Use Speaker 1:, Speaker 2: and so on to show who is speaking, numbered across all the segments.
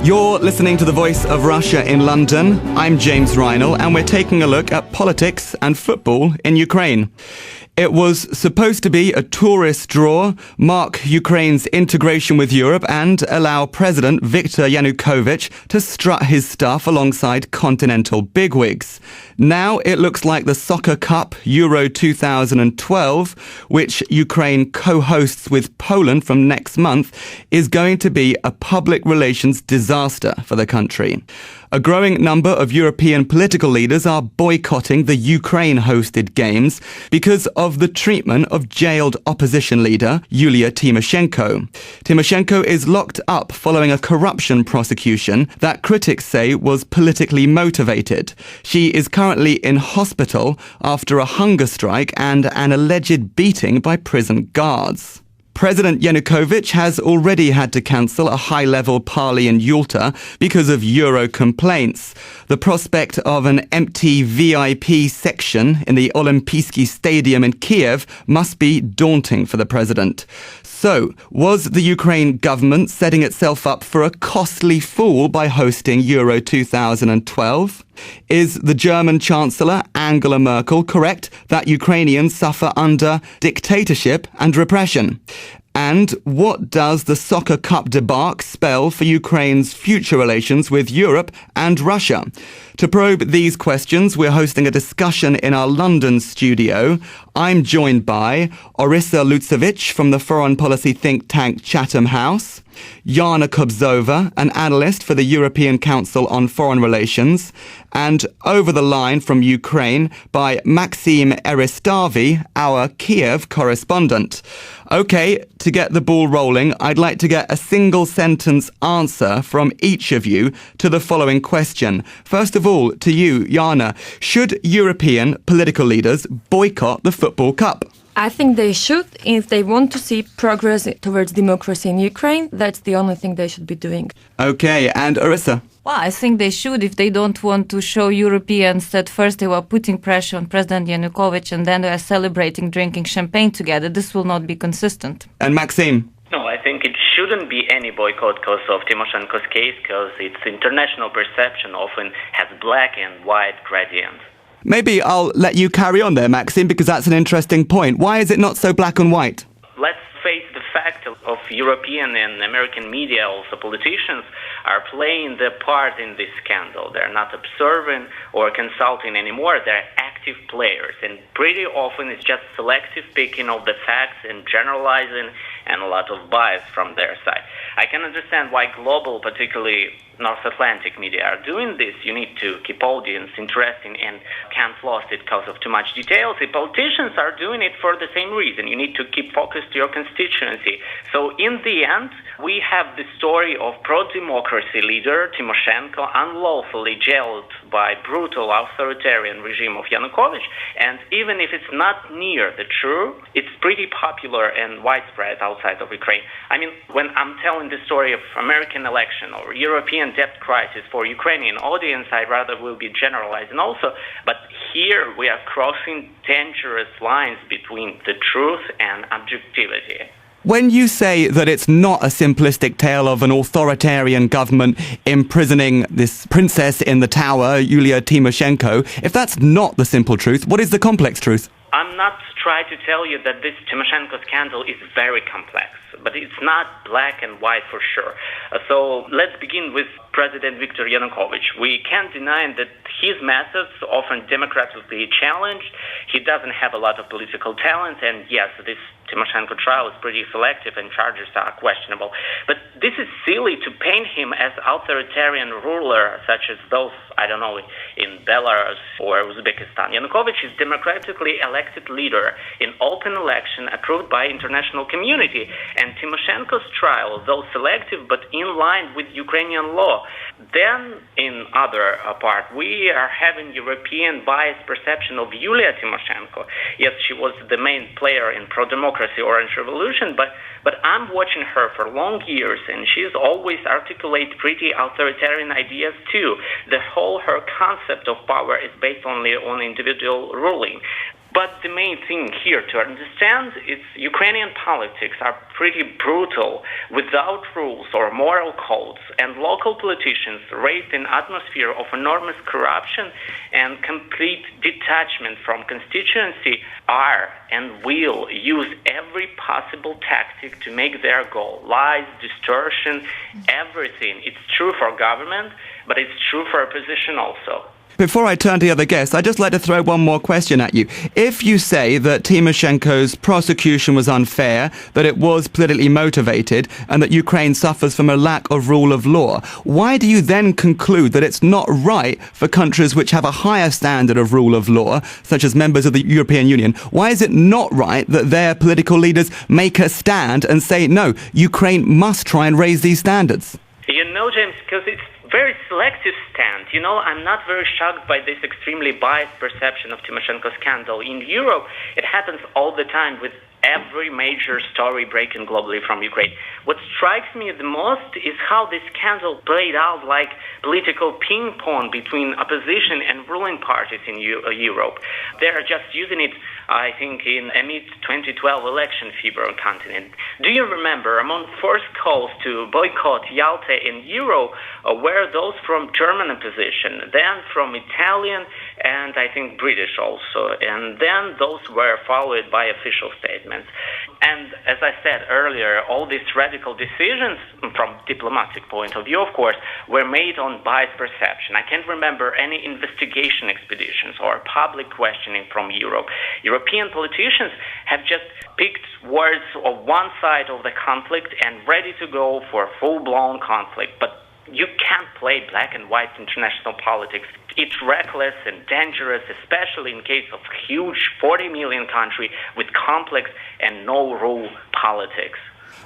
Speaker 1: You're listening to The Voice of Russia in London. I'm James Reinl, and we're taking a look at politics and football in Ukraine. It was supposed to be a tourist draw, mark Ukraine's integration with Europe, and allow President Viktor Yanukovych to strut his stuff alongside continental bigwigs. Now it looks like the Soccer Cup Euro 2012, which Ukraine co-hosts with Poland from next month, is going to be a public relations disaster for the country. A growing number of European political leaders are boycotting the Ukraine-hosted games because of the treatment of jailed opposition leader Yulia Tymoshenko. Tymoshenko is locked up following a corruption prosecution that critics say was politically motivated. She is currently in hospital after a hunger strike and an alleged beating by prison guards. President Yanukovych has already had to cancel a high-level parley in Yalta because of Euro complaints. The prospect of an empty VIP section in the Olympijski Stadium in Kiev must be daunting for the president. So, was the Ukraine government setting itself up for a costly fool by hosting Euro 2012? Is the German Chancellor Angela Merkel correct that Ukrainians suffer under dictatorship and repression? And what does the Soccer Cup debacle spell for Ukraine's future relations with Europe and Russia? To probe these questions, we're hosting a discussion in our London studio. I'm joined by Orysia Lutsevych from the foreign policy think tank Chatham House, Jana Kobzova, an analyst for the European Council on Foreign Relations, and over the line from Ukraine by Maxim Eristavi, our Kiev correspondent. Okay, to get the ball rolling, I'd like to get a single-sentence answer from each of you to the following question. First of all, to you, Jana, should European political leaders boycott the Football Cup?
Speaker 2: I think they should. If they want to see progress towards democracy in Ukraine, that's the only thing they should be doing.
Speaker 1: Okay, and Orysia?
Speaker 3: Well, I think they should if they don't want to show Europeans that first they were putting pressure on President Yanukovych and then they are celebrating drinking champagne together. This will not be consistent.
Speaker 1: And Maxim?
Speaker 4: No, I think it shouldn't be any boycott because of Tymoshenko's case, because its international perception often has black and white gradients.
Speaker 1: Maybe I'll let you carry on there, Maxim, because that's an interesting point. Why is it not so black and white?
Speaker 4: Let's face the fact of European and American media, also politicians, are playing their part in this scandal. They're not observing or consulting anymore. They're active players. And pretty often it's just selective picking of the facts and generalizing and a lot of bias from their side. I can understand why global, particularly North Atlantic media are doing this. You need to keep audience interesting and can't lose it because of too much details. The politicians are doing it for the same reason. You need to keep focused to your constituency. So in the end, we have the story of pro-democracy leader Tymoshenko unlawfully jailed by brutal authoritarian regime of Yanukovych. And even if it's not near the truth, it's pretty popular and widespread outside of Ukraine. I mean, when I'm telling the story of American election or European debt crisis for Ukrainian audience, I rather will be generalizing also. But here we are crossing dangerous lines between the truth and objectivity.
Speaker 1: When you say that it's not a simplistic tale of an authoritarian government imprisoning this princess in the tower, Yulia Tymoshenko, if that's not the simple truth, what is the complex truth?
Speaker 4: I'm not trying to tell you that this Tymoshenko scandal is very complex, but it's not black and white for sure. So let's begin with President Viktor Yanukovych. We can't deny that his methods often democratically challenged. He doesn't have a lot of political talent, and yes, this Tymoshenko trial is pretty selective and charges are questionable. But this is silly to paint him as authoritarian ruler, such as those, I don't know, in Belarus or Uzbekistan. Yanukovych is democratically elected leader in open election approved by international community. And Tymoshenko's trial, though selective but in line with Ukrainian law. Then, in other part, we are having European biased perception of Yulia Tymoshenko. Yes, she was the main player in pro-democracy Orange Revolution, but I'm watching her for long years, and she's always articulate pretty authoritarian ideas too. Her concept of power is based only on individual ruling. But the main thing here to understand is Ukrainian politics are pretty brutal, without rules or moral codes, and local politicians raised an atmosphere of enormous corruption and complete detachment from constituency are and will use every possible tactic to make their goal. Lies, distortion, everything. It's true for government, but it's true for opposition also.
Speaker 1: Before I turn to the other guests, I'd just like to throw one more question at you. If you say that Tymoshenko's prosecution was unfair, that it was politically motivated, and that Ukraine suffers from a lack of rule of law, why do you then conclude that it's not right for countries which have a higher standard of rule of law, such as members of the European Union, why is it not right that their political leaders make a stand and say, no, Ukraine must try and raise these standards?
Speaker 4: You know, James, because it's very selective stand. You know, I'm not very shocked by this extremely biased perception of Tymoshenko scandal. In Europe, it happens all the time with every major story breaking globally from Ukraine. What strikes me the most is how this scandal played out like political ping pong between opposition and ruling parties in Europe. They're just using it, I think, amid 2012 election fever on continent. Do you remember among first calls to boycott Yalta and Euro were those from German opposition, then from Italian and I think British also, and then those were followed by official statements. And as I said earlier, all these radical decisions, from diplomatic point of view, of course, were made on biased perception. I can't remember any investigation expeditions or public questioning from Europe. European politicians have just picked words of one side of the conflict and ready to go for full-blown conflict. But you can't play black and white international politics. It's reckless and dangerous, especially in case of huge 40 million country with complex and no-rule politics.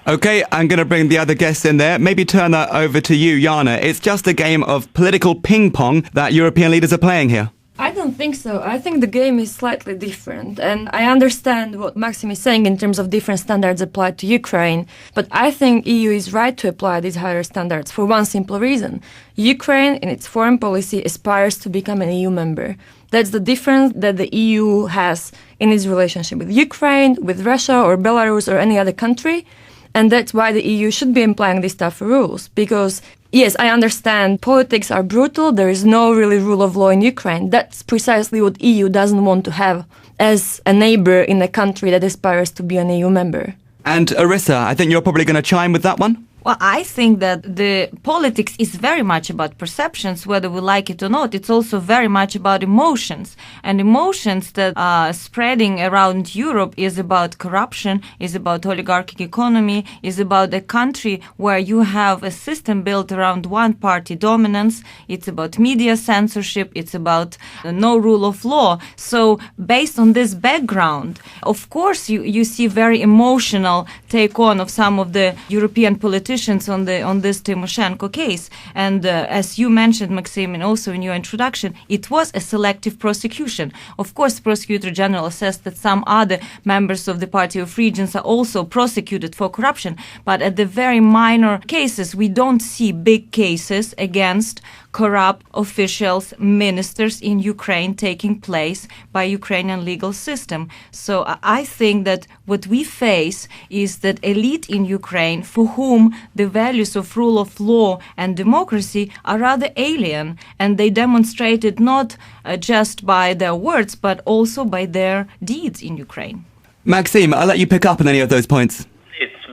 Speaker 1: Okay, I'm going to bring the other guests in there. Maybe turn that over to you, Jana. It's just a game of political ping-pong that European leaders are playing here.
Speaker 2: I don't think so. I think the game is slightly different, and I understand what Maxim is saying in terms of different standards applied to Ukraine, but I think EU is right to apply these higher standards for one simple reason. Ukraine, in its foreign policy, aspires to become an EU member. That's the difference that the EU has in its relationship with Ukraine, with Russia or Belarus or any other country, and that's why the EU should be applying these tougher rules, because yes, I understand politics are brutal. There is no really rule of law in Ukraine. That's precisely what EU doesn't want to have as a neighbor in a country that aspires to be an EU member.
Speaker 1: And Orysia, I think you're probably going to chime with that one?
Speaker 3: Well, I think that the politics is very much about perceptions, whether we like it or not. It's also very much about emotions. And emotions that are spreading around Europe is about corruption, is about oligarchic economy, is about a country where you have a system built around one-party dominance. It's about media censorship. It's about no rule of law. So based on this background, of course, you see very emotional take on of some of the European politicians on this Tymoshenko case. And as you mentioned, Maxim, and also in your introduction, it was a selective prosecution. Of course, the Prosecutor General says that some other members of the Party of Regions are also prosecuted for corruption, but at the very minor cases, we don't see big cases against corrupt officials, ministers in Ukraine taking place by Ukrainian legal system. So I think that what we face is that elite in Ukraine for whom the values of rule of law and democracy are rather alien, and they demonstrate it not just by their words, but also by their deeds in Ukraine.
Speaker 1: Maxim, I'll let you pick up on any of those points.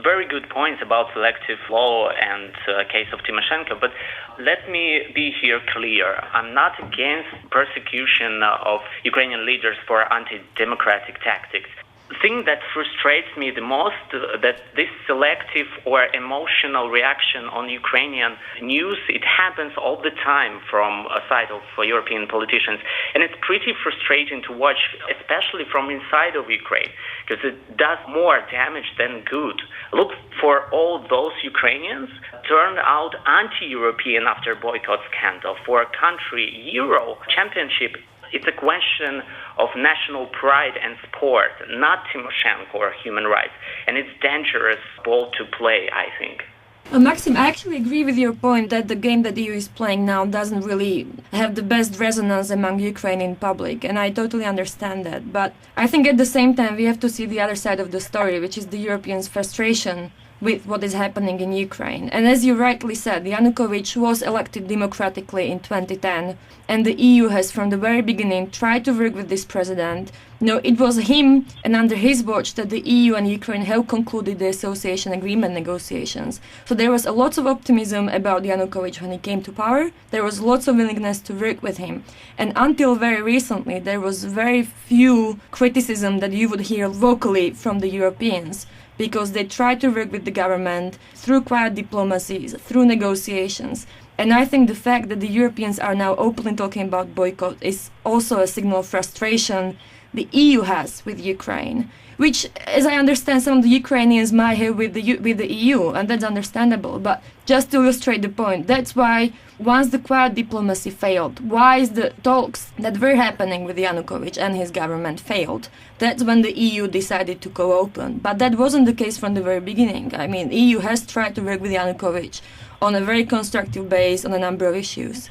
Speaker 4: Very good points about selective law and case of Tymoshenko, but let me be here clear. I'm not against persecution of Ukrainian leaders for anti-democratic tactics. The thing that frustrates me the most that this selective or emotional reaction on Ukrainian news, it happens all the time from a side of European politicians. And it's pretty frustrating to watch, especially from inside of Ukraine, because it does more damage than good. Look for all those Ukrainians turned out anti-European after boycott scandal. For a country, Euro championship, it's a question of national pride and sport, not Tymoshenko or human rights. And it's dangerous ball to play, I think.
Speaker 2: Maxim, I actually agree with your point that the game that the EU is playing now doesn't really have the best resonance among Ukrainian public, and I totally understand that. But I think at the same time we have to see the other side of the story, which is the Europeans' frustration with what is happening in Ukraine. And as you rightly said, Yanukovych was elected democratically in 2010, and the EU has from the very beginning tried to work with this president. It was him and under his watch that the EU and Ukraine have concluded the association agreement negotiations. So there was a lot of optimism about Yanukovych when he came to power. There was lots of willingness to work with him. And until very recently, there was very few criticism that you would hear vocally from the Europeans, because they tried to work with the government through quiet diplomacies, through negotiations. And I think the fact that the Europeans are now openly talking about boycott is also a signal of frustration the EU has with Ukraine, which, as I understand, some of the Ukrainians might have with the EU, and that's understandable. But just to illustrate the point, that's why once the quiet diplomacy failed, why the talks that were happening with Yanukovych and his government failed, that's when the EU decided to go open. But that wasn't the case from the very beginning. I mean, EU has tried to work with Yanukovych on a very constructive base on a number of issues.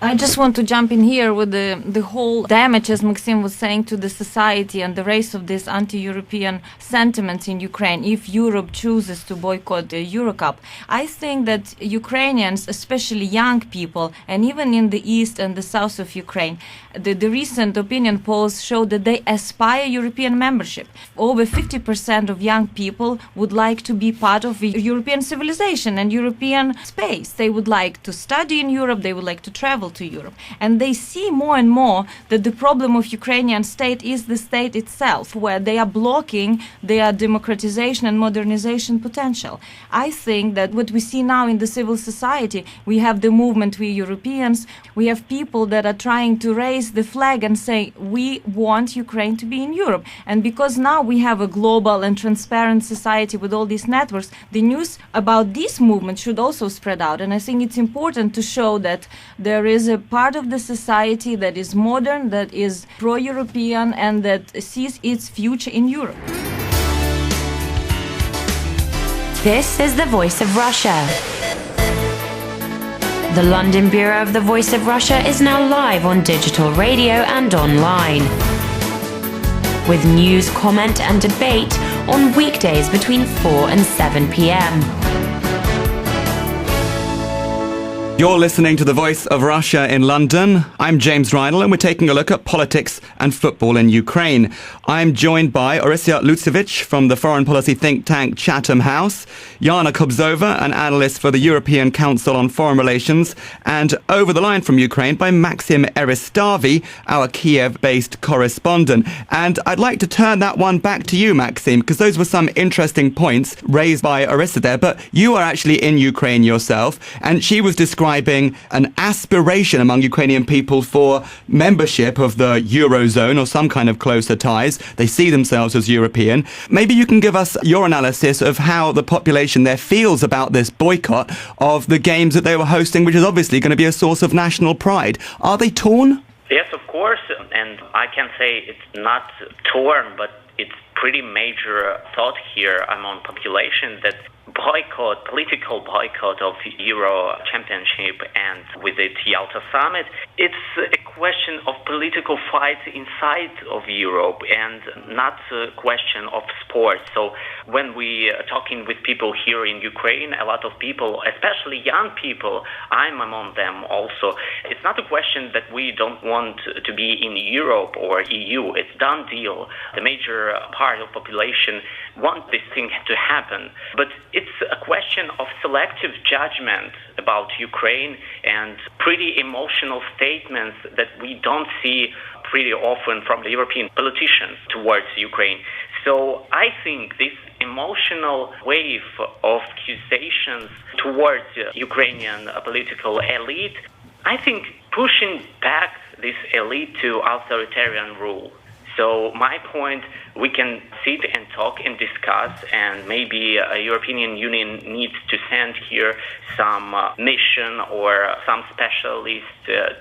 Speaker 3: I just want to jump in here with the whole damage, as Maxim was saying, to the society and the rise of these anti-European sentiments in Ukraine if Europe chooses to boycott the Eurocup. I think that Ukrainians, especially young people, and even in the east and the south of Ukraine, the recent opinion polls show that they aspire European membership. Over 50% of young people would like to be part of European civilization and European space. They would like to study in Europe, they would like to travel to Europe. And they see more and more that the problem of Ukrainian state is the state itself, where they are blocking their democratization and modernization potential. I think that what we see now in the civil society, we have the movement We Europeans, we have people that are trying to raise the flag and say, we want Ukraine to be in Europe. And because now we have a global and transparent society with all these networks, the news about this movement should also spread out. And I think it's important to show that there is a part of the society that is modern, that is pro-European, and that sees its future in Europe.
Speaker 5: This is the Voice of Russia. The London Bureau of the Voice of Russia is now live on digital radio and online, with news, comment and debate on weekdays between 4 and 7 p.m.
Speaker 1: You're listening to The Voice of Russia in London. I'm James Reinl, and we're taking a look at politics and football in Ukraine. I'm joined by Orysia Lutsevych from the foreign policy think tank Chatham House, Jana Kobzova, an analyst for the European Council on Foreign Relations, and over the line from Ukraine by Maxim Eristavi, our Kiev-based correspondent. And I'd like to turn that one back to you, Maxim, because those were some interesting points raised by Orysia there. But you are actually in Ukraine yourself, and she was describing an aspiration among Ukrainian people for membership of the Eurozone or some kind of closer ties. They see themselves as European. Maybe you can give us your analysis of how the population there feels about this boycott of the games that they were hosting, which is obviously going to be a source of national pride. Are they torn?
Speaker 4: Yes, of course, and I can say it's not torn, but it's pretty major thought here among population that political boycott of Euro Championship and with it Yalta Summit, it's a question of political fight inside of Europe and not a question of sport. So when we are talking with people here in Ukraine, a lot of people, especially young people, I'm among them also, it's not a question that we don't want to be in Europe or EU. It's done deal. The major part of population want this thing to happen. But it's a question of selective judgment about Ukraine and pretty emotional statements that we don't see pretty often from the European politicians towards Ukraine. So I think this emotional wave of accusations towards Ukrainian political elite, I think pushing back this elite to authoritarian rule. So my point, we can sit and talk and discuss, and maybe a European Union needs to send here some mission or some specialist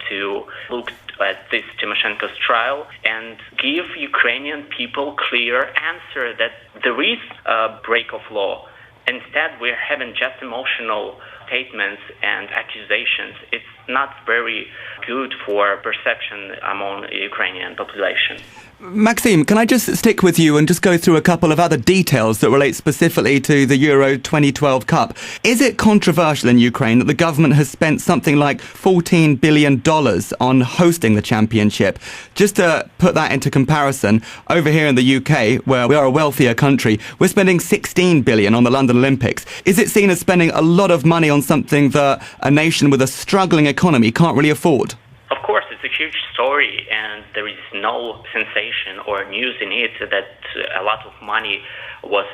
Speaker 4: to look at this Tymoshenko's trial and give Ukrainian people clear answer that there is a break of law, Instead, we're having just emotional statements and accusations. It's not very good for perception among the Ukrainian population.
Speaker 1: Maxim, can I just stick with you and just go through a couple of other details that relate specifically to the Euro 2012 Cup? Is it controversial in Ukraine that the government has spent something like $14 billion on hosting the championship? Just to put that into comparison, over here in the UK, where we are a wealthier country, we're spending $16 billion on the London Olympics. Is it seen as spending a lot of money on something that a nation with a struggling economy can't really afford?
Speaker 4: Of course, it's a huge story, and there is no sensation or news in it that a lot of money was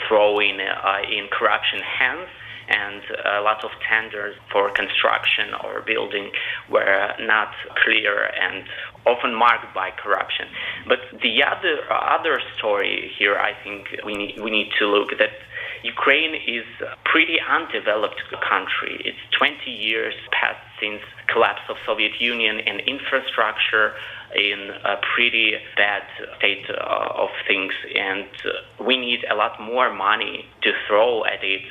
Speaker 4: thrown in corruption hands, and a lot of tenders for construction or building were not clear and often marked by corruption. But the other story here, I think we need to look that Ukraine is a pretty undeveloped country. It's 20 years past since collapse of Soviet Union, and infrastructure in a pretty bad state of things, and we need a lot more money to throw at it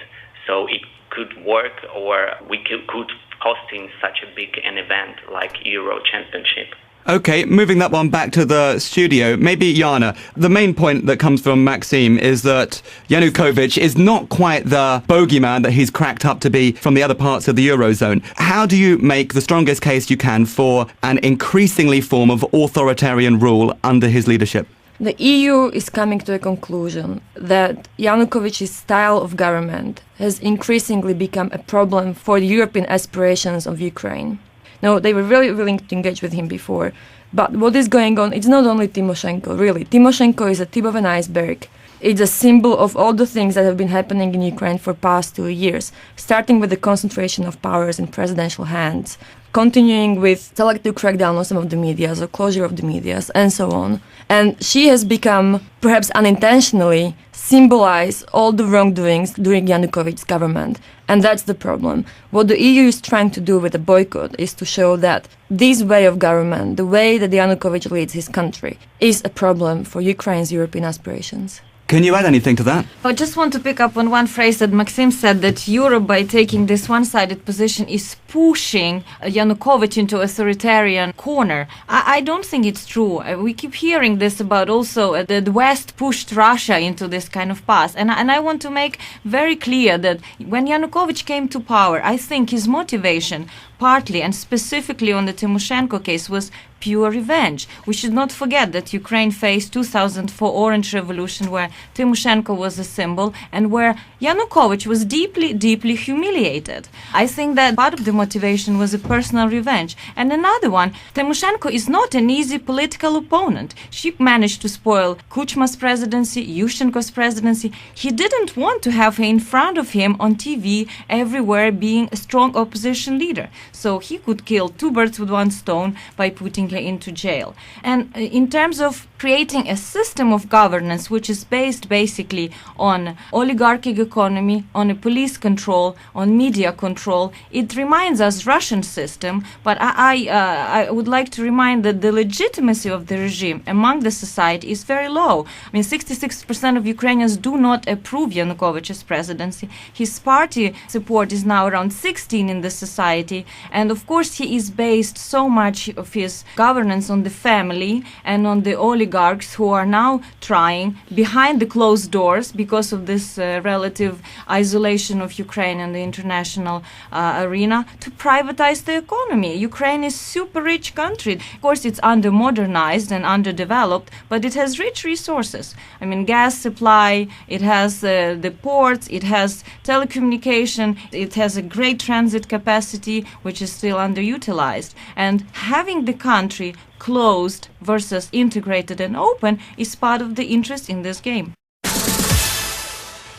Speaker 4: so it could work, or we could hosting such a big an event like Euro Championship.
Speaker 1: Okay, moving that one back to the studio, maybe Jana, the main point that comes from Maxim is that Yanukovych is not quite the bogeyman that he's cracked up to be from the other parts of the Eurozone. How do you make the strongest case you can for an increasingly form of authoritarian rule under his leadership?
Speaker 2: The EU is coming to a conclusion that Yanukovych's style of government has increasingly become a problem for the European aspirations of Ukraine. No, they were really willing to engage with him before. But what is going on, it's not only Tymoshenko, really. Tymoshenko is a tip of an iceberg. It's a symbol of all the things that have been happening in Ukraine for past 2 years, starting with the concentration of powers in presidential hands, continuing with selective crackdown on some of the medias or closure of the medias, and so on. And she has become, perhaps unintentionally, symbolize all the wrongdoings during Yanukovych's government. And that's the problem. What the EU is trying to do with the boycott is to show that this way of government, the way that Yanukovych leads his country, is a problem for Ukraine's European aspirations.
Speaker 1: Can you add anything to that?
Speaker 3: I just want to pick up on one phrase that Maxim said, that Europe, by taking this one-sided position, is pushing Yanukovych into authoritarian corner. I don't think it's true. We keep hearing this about also that the West pushed Russia into this kind of path. And I want to make very clear that when Yanukovych came to power, I think his motivation, partly and specifically on the Tymoshenko case, was pure revenge. We should not forget that Ukraine faced 2004 Orange Revolution, where Tymoshenko was a symbol and where Yanukovych was deeply, deeply humiliated. I think that part of the motivation was a personal revenge. And another one, Tymoshenko is not an easy political opponent. She managed to spoil Kuchma's presidency, Yushchenko's presidency. He didn't want to have her in front of him on TV everywhere being a strong opposition leader. So he could kill two birds with one stone by putting her into jail. And in terms of creating a system of governance which is based basically on oligarchic economy, on a police control, on media control, it reminds us Russian system, but I would like to remind that the legitimacy of the regime among the society is very low. I mean, 66% of Ukrainians do not approve Yanukovych's presidency. His party support is now around 16 in the society, and of course he is based so much of his governance on the family and on the oligarchs who are now trying behind the closed doors, because of this relative isolation of Ukraine in the international arena, to privatize the economy. Ukraine is a super rich country. Of course, it's under-modernized and underdeveloped, but it has rich resources. I mean, gas supply, it has the ports, it has telecommunication, it has a great transit capacity, which is still underutilized. And having the country closed versus integrated and open is part of the interest in this game.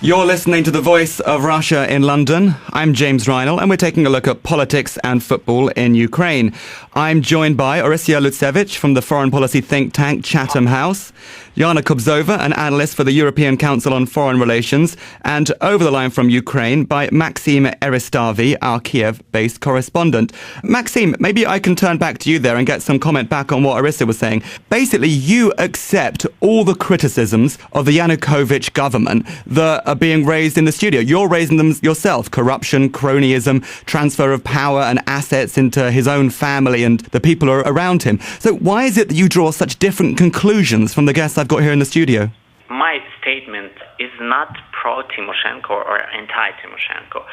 Speaker 1: You're listening to The Voice of Russia in London. I'm James Reinl, and we're taking a look at politics and football in Ukraine. I'm joined by Orysia Lutsevych from the foreign policy think tank Chatham House, Jana Kobzova, an analyst for the European Council on Foreign Relations, and over the line from Ukraine by Maxim Eristavi, our Kiev-based correspondent. Maxim, maybe I can turn back to you there and get some comment back on what Orysia was saying. Basically, you accept all the criticisms of the Yanukovych government that are being raised in the studio. You're raising them yourself. Corruption, cronyism, transfer of power and assets into his own family and the people around him. So why is it that you draw such different conclusions from the guests I've got here in the studio?
Speaker 4: My statement is not pro-Tymoshenko or anti-Tymoshenko.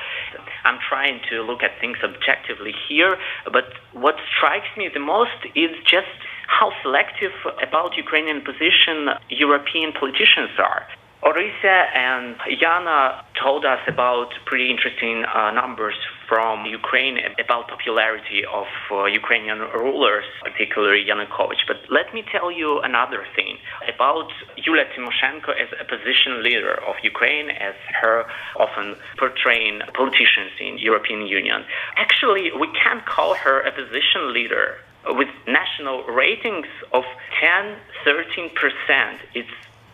Speaker 4: I'm trying to look at things objectively here, but what strikes me the most is just how selective about Ukrainian position European politicians are. Orysia and Jana told us about pretty interesting numbers from Ukraine about popularity of Ukrainian rulers, particularly Yanukovych. But let me tell you another thing about Yulia Tymoshenko as a opposition leader of Ukraine, as her often portraying politicians in European Union. Actually, we can't call her opposition leader. With national ratings of 10-13%, it's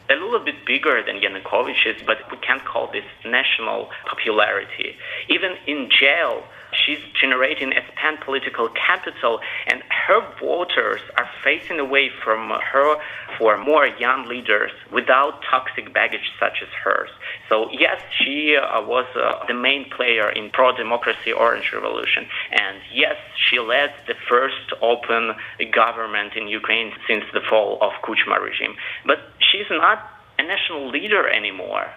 Speaker 4: a little bit bigger than Yanukovych's, but we can't call this national popularity. Even in jail, she's generating a pan-political capital, and her voters are facing away from her for more young leaders without toxic baggage such as hers. So yes, she was the main player in pro-democracy Orange Revolution, and yes, she led the first open government in Ukraine since the fall of Kuchma regime. But she's not a national leader anymore.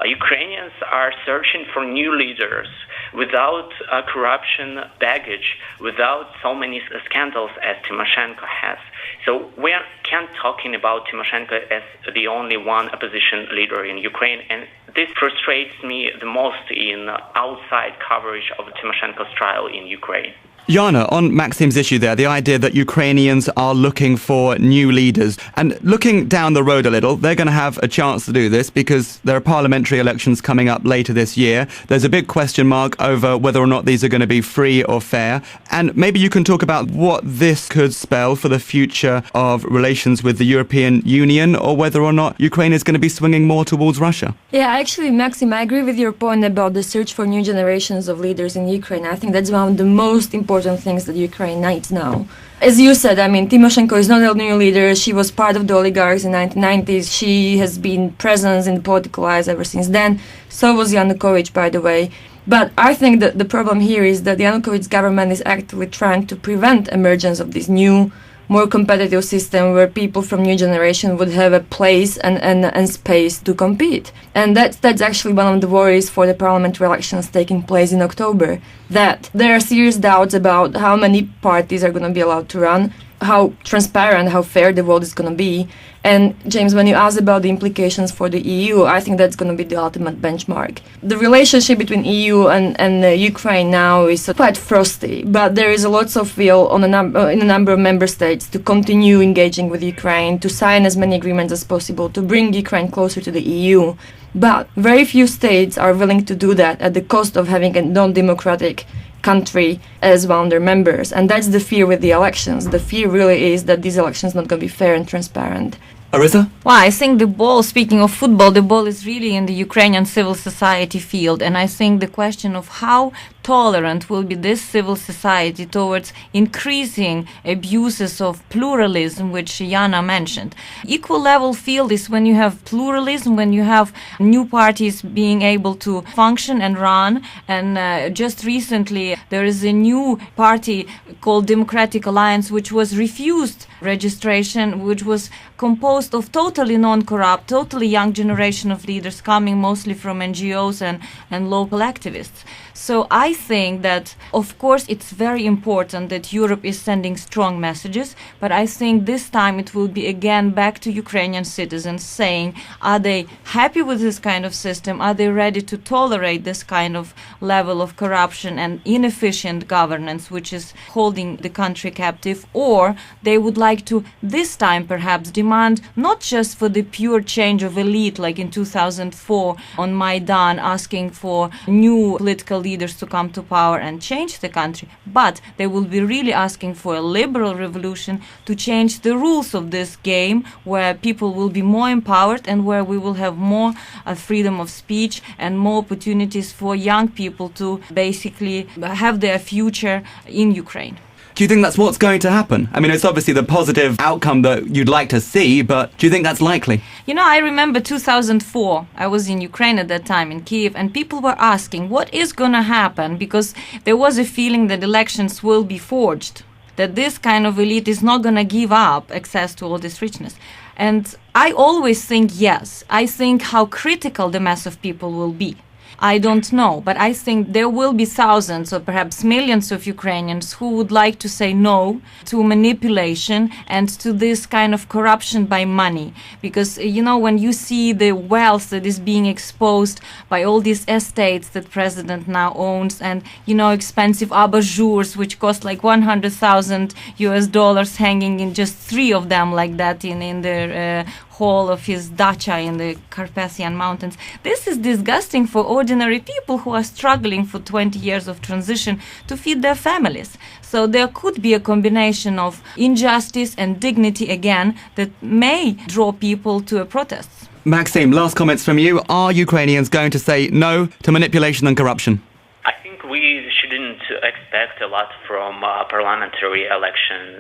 Speaker 4: Ukrainians are searching for new leaders without corruption baggage, without so many scandals as Tymoshenko has. So we can't talking about Tymoshenko as the only one opposition leader in Ukraine, and this frustrates me the most in outside coverage of Tymoshenko's trial in Ukraine.
Speaker 1: Jana, on Maxim's issue there, the idea that Ukrainians are looking for new leaders. And looking down the road a little, they're going to have a chance to do this because there are parliamentary elections coming up later this year. There's a big question mark over whether or not these are going to be free or fair. And maybe you can talk about what this could spell for the future of relations with the European Union, or whether or not Ukraine is going to be swinging more towards Russia.
Speaker 2: Yeah, actually, Maxim, I agree with your point about the search for new generations of leaders in Ukraine. I think that's one of the most important things that Ukraine needs now. As you said, I mean, Tymoshenko is not a new leader. She was part of the oligarchs in the 1990s. She has been present in the political life ever since then. So was Yanukovych, by the way. But I think that the problem here is that the Yanukovych government is actively trying to prevent emergence of this new, more competitive system where people from new generation would have a place and space to compete. And that's actually one of the worries for the parliamentary elections taking place in October, that there are serious doubts about how many parties are going to be allowed to run, how transparent, how fair the vote is going to be. And James, when you asked about the implications for the EU, I think that's going to be the ultimate benchmark. The relationship between EU and Ukraine now is quite frosty, but there is a lot of will in a number of member states to continue engaging with Ukraine, to sign as many agreements as possible, to bring Ukraine closer to the EU. But very few states are willing to do that at the cost of having a non-democratic country as one of their members. And that's the fear with the elections. The fear really is that these elections are not going to be fair and transparent.
Speaker 1: Orysia?
Speaker 3: Well, I think the ball, speaking of football, the ball is really in the Ukrainian civil society field. And I think the question of how tolerant will be this civil society towards increasing abuses of pluralism, which Jana mentioned. Equal level field is when you have pluralism, when you have new parties being able to function and run. And just recently, there is a new party called Democratic Alliance, which was refused registration, which was composed of totally non-corrupt, totally young generation of leaders coming mostly from NGOs and local activists. So I think that, of course, it's very important that Europe is sending strong messages, but I think this time it will be again back to Ukrainian citizens saying, are they happy with this kind of system? Are they ready to tolerate this kind of level of corruption and inefficient governance, which is holding the country captive? Or they would like to, this time perhaps, demand not just for the pure change of elite, like in 2004 on Maidan, asking for new political leaders to come to power and change the country, but they will be really asking for a liberal revolution to change the rules of this game, where people will be more empowered and where we will have more freedom of speech and more opportunities for young people to basically have their future in Ukraine.
Speaker 1: Do you think that's what's going to happen? I mean, it's obviously the positive outcome that you'd like to see, but do you think that's likely?
Speaker 3: You know, I remember 2004. I was in Ukraine at that time, in Kiev, and people were asking what is going to happen, because there was a feeling that elections will be forged, that this kind of elite is not going to give up access to all this richness. And I always think yes. I think how critical the mass of people will be. I don't know, but I think there will be thousands or perhaps millions of Ukrainians who would like to say no to manipulation and to this kind of corruption by money. Because, you know, when you see the wealth that is being exposed by all these estates that president now owns, and, you know, expensive abajurs which cost like $100,000 hanging in just 3 of them like that in the hall of his dacha in the Carpathian Mountains. This is disgusting for ordinary people who are struggling for 20 years of transition to feed their families. So there could be a combination of injustice and dignity again that may draw people to a protest.
Speaker 1: Maxim, last comments from you. Are Ukrainians going to say no to manipulation and corruption?
Speaker 4: I think we shouldn't expect a lot from parliamentary election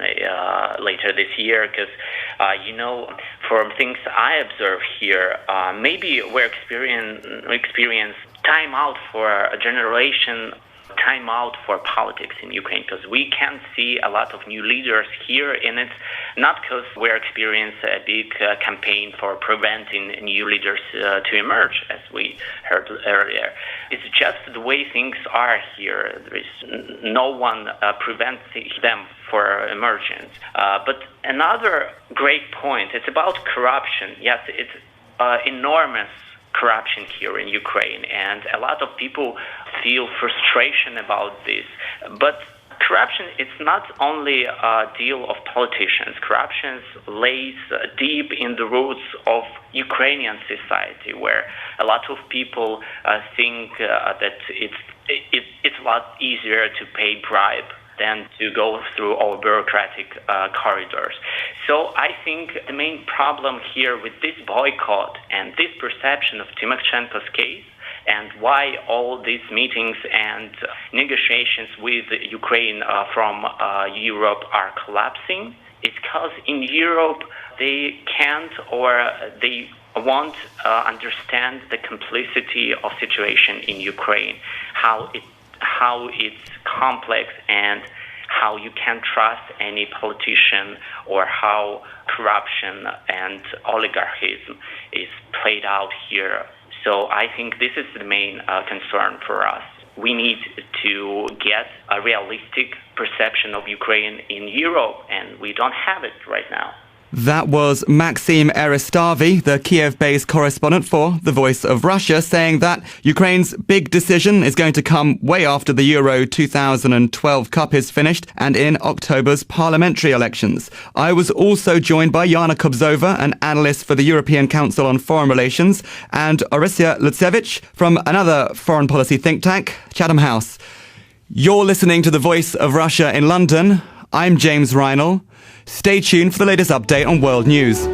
Speaker 4: later this year, because, you know, from things I observe here, maybe we experience time out for a generation, time out for politics in Ukraine, because we can see a lot of new leaders here, and it's not because we're experiencing a big campaign for preventing new leaders to emerge, as we heard earlier. It's just the way things are here. There is no one preventing them for emergence. But another great point, it's about corruption. Yes, it's enormous corruption here in Ukraine, and a lot of people feel frustration about this. But corruption, it's not only a deal of politicians. Corruption lays deep in the roots of Ukrainian society, where a lot of people think that it's a lot easier to pay bribe than to go through all bureaucratic corridors. So I think the main problem here with this boycott and this perception of Tymoshenko's case, and why all these meetings and negotiations with Ukraine from Europe are collapsing, is because in Europe they can't or they won't understand the complexity of situation in Ukraine, how it's complex, and how you can't trust any politician, or how corruption and oligarchism is played out here. So I think this is the main concern for us. We need to get a realistic perception of Ukraine in Europe, and we don't have it right now.
Speaker 1: That was Maxim Eristavi, the Kiev-based correspondent for The Voice of Russia, saying that Ukraine's big decision is going to come way after the Euro 2012 Cup is finished and in October's parliamentary elections. I was also joined by Jana Kobzova, an analyst for the European Council on Foreign Relations, and Orysia Lutsevych from another foreign policy think tank, Chatham House. You're listening to The Voice of Russia in London. I'm James Reinl. Stay tuned for the latest update on world news.